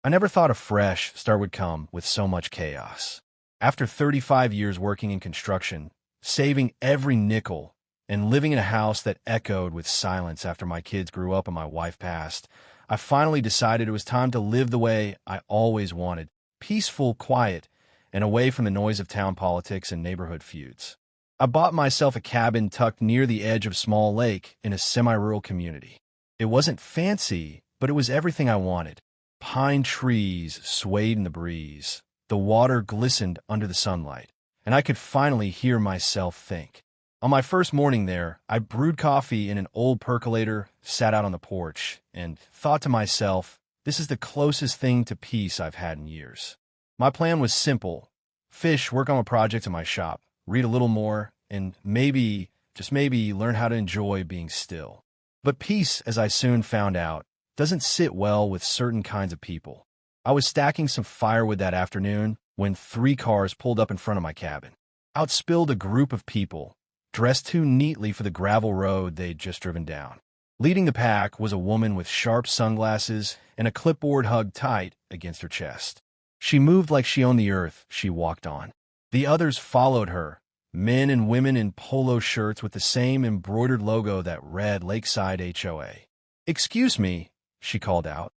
I never thought a fresh start would come with so much chaos. After 35 years working in construction, saving every nickel, and living in a house that echoed with silence after my kids grew up and my wife passed, I finally decided it was time to live the way I always wanted: peaceful, quiet, and away from the noise of town politics and neighborhood feuds. I bought myself a cabin tucked near the edge of a small lake in a semi-rural community. It wasn't fancy, but it was everything I wanted. Pine trees swayed in the breeze. The water glistened under the sunlight, and I could finally hear myself think. On my first morning there, I brewed coffee in an old percolator, sat out on the porch, and thought to myself, this is the closest thing to peace I've had in years. My plan was simple: fish, work on a project in my shop, read a little more, and maybe, just maybe, learn how to enjoy being still. But peace, as I soon found out, doesn't sit well with certain kinds of people. I was stacking some firewood that afternoon when 3 cars pulled up in front of my cabin. Out spilled a group of people, dressed too neatly for the gravel road they'd just driven down. Leading the pack was a woman with sharp sunglasses and a clipboard hugged tight against her chest. She moved like she owned the earth she walked on. The others followed her, men and women in polo shirts with the same embroidered logo that read Lakeside HOA. "Excuse me," she called out.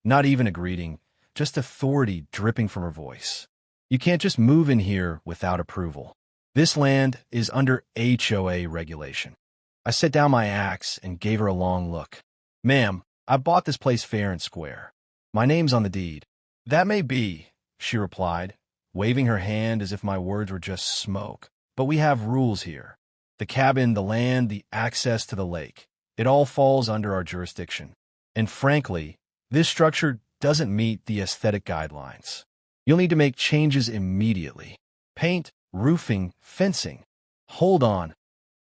Not even a greeting, just authority dripping from her voice. "You can't just move in here without approval. This land is under HOA regulation." I set down my axe and gave her a long look. "Ma'am, I bought this place fair and square. My name's on the deed." "That may be," she replied, waving her hand as if my words were just smoke. "But we have rules here. The cabin, the land, the access to the lake. It all falls under our jurisdiction. And frankly, this structure doesn't meet the aesthetic guidelines. You'll need to make changes immediately. Paint, roofing, fencing." "Hold on,"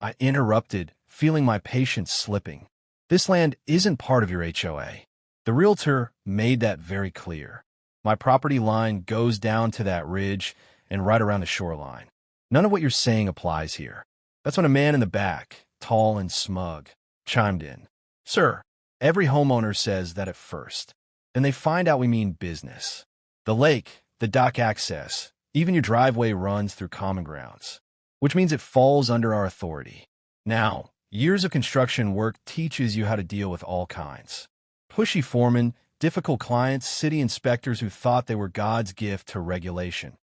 I interrupted, feeling my patience slipping. "This land isn't part of your HOA. The realtor made that very clear. My property line goes down to that ridge and right around the shoreline. None of what you're saying applies here." That's when a man in the back, tall and smug, chimed in. "Sir, every homeowner says that at first. Then they find out we mean business. The lake, the dock access, even your driveway runs through common grounds, which means it falls under our authority. Now, years of construction work teaches you how to deal with all kinds. Pushy foremen, difficult clients, city inspectors who thought they were God's gift to regulation.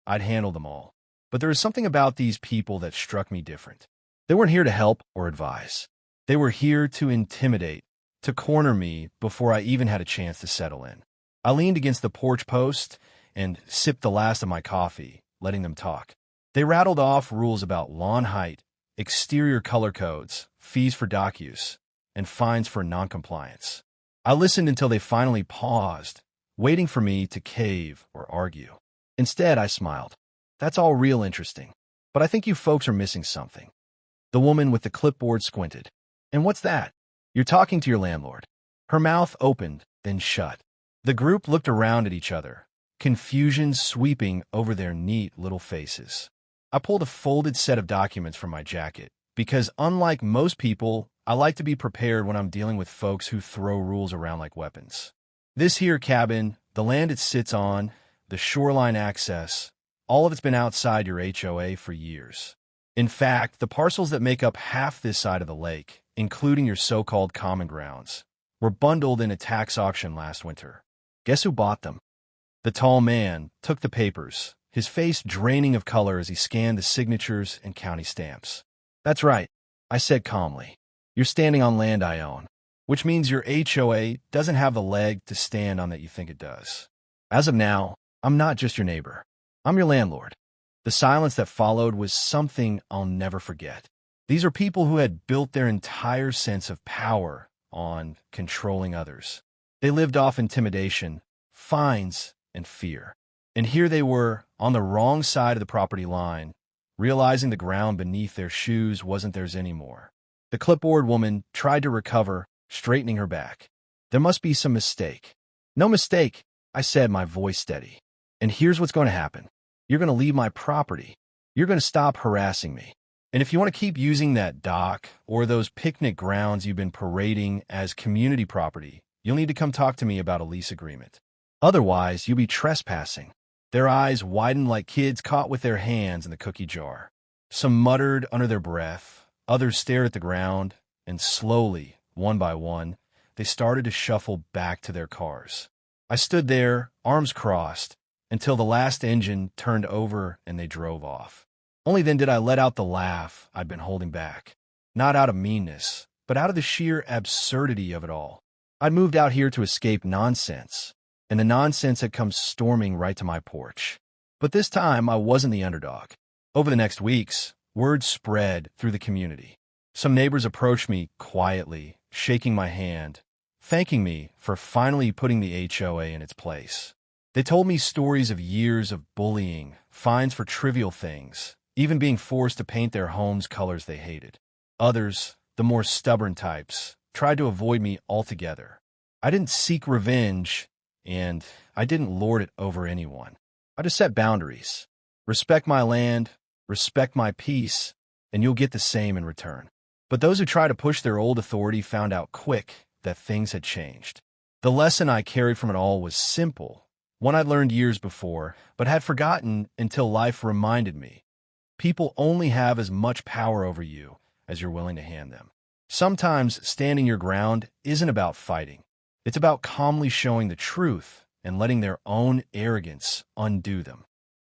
I'd handle them all. But there was something about these people that struck me different. They weren't here to help or advise. They were here to intimidate, to corner me before I even had a chance to settle in. I leaned against the porch post and sipped the last of my coffee, letting them talk. They rattled off rules about lawn height, exterior color codes, fees for dock use, and fines for noncompliance. I listened until they finally paused, waiting for me to cave or argue. Instead, I smiled. "That's all real interesting, but I think you folks are missing something." The woman with the clipboard squinted. "And what's that?" "You're talking to your landlord." Her mouth opened, then shut. The group looked around at each other, confusion sweeping over their neat little faces. I pulled a folded set of documents from my jacket, because unlike most people, I like to be prepared when I'm dealing with folks who throw rules around like weapons. "This here cabin, the land it sits on, the shoreline access, all of it's been outside your HOA for years. In fact, the parcels that make up half this side of the lake, including your so-called common grounds, were bundled in a tax auction last winter. Guess who bought them?" The tall man took the papers, his face draining of color as he scanned the signatures and county stamps. "That's right," I said calmly. "You're standing on land I own, which means your HOA doesn't have the leg to stand on that you think it does. As of now, I'm not just your neighbor. I'm your landlord." The silence that followed was something I'll never forget. These are people who had built their entire sense of power on controlling others. They lived off intimidation, fines, and fear. And here they were, on the wrong side of the property line, realizing the ground beneath their shoes wasn't theirs anymore. The clipboard woman tried to recover, straightening her back. "There must be some mistake." "No mistake," I said, my voice steady. "And here's what's going to happen. You're going to leave my property. You're going to stop harassing me. And if you want to keep using that dock or those picnic grounds you've been parading as community property, you'll need to come talk to me about a lease agreement." Otherwise, you'll be trespassing. Their eyes widened like kids caught with their hands in the cookie jar. Some muttered under their breath, others stared at the ground, and slowly, one by one, they started to shuffle back to their cars. I stood there, arms crossed, until the last engine turned over and they drove off. Only then did I let out the laugh I'd been holding back. Not out of meanness, but out of the sheer absurdity of it all. I'd moved out here to escape nonsense, and the nonsense had come storming right to my porch. But this time, I wasn't the underdog. Over the next weeks, word spread through the community. Some neighbors approached me quietly, shaking my hand, thanking me for finally putting the HOA in its place. They told me stories of years of bullying, fines for trivial things, even being forced to paint their homes colors they hated. Others, the more stubborn types, tried to avoid me altogether. I didn't seek revenge, and I didn't lord it over anyone. I just set boundaries. Respect my land, respect my peace, and you'll get the same in return. But those who try to push their old authority found out quick that things had changed. The lesson I carried from it all was simple, one I'd learned years before, but had forgotten until life reminded me. People only have as much power over you as you're willing to hand them. Sometimes standing your ground isn't about fighting. It's about calmly showing the truth and letting their own arrogance undo them.